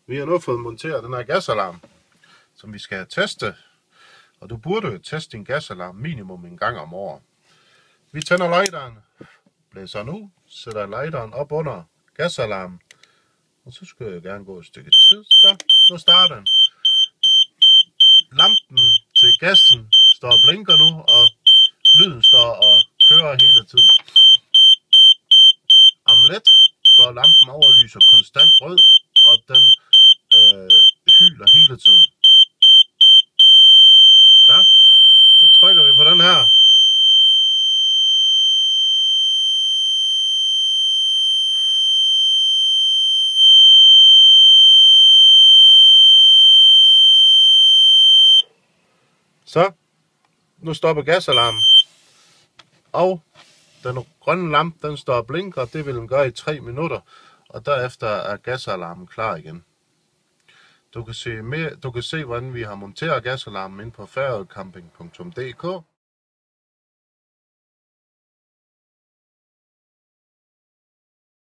Vi har nu fået monteret den her gasalarm, som vi skal have testet. Og du burde teste din gasalarm minimum en gang om året. Vi tænder lighteren, blæser nu, sætter lighteren op under gasalarmen. Og så skal jeg gerne gå et stykke tid. Så, nu starter den. Lampen til gassen står og blinker nu, og lyden står og kører hele tiden. Om lidt går lampen over og lyser konstant rød, og den hyler hele tiden. Ja, så trykker vi på den her. Så, nu stopper gasalarmen, og den grønne lampe, den står og blinker, det vil den gøre i 3 minutter, og derefter er gasalarmen klar igen. Du kan se, hvordan vi har monteret gasalarmen ind på færøcamping.dk.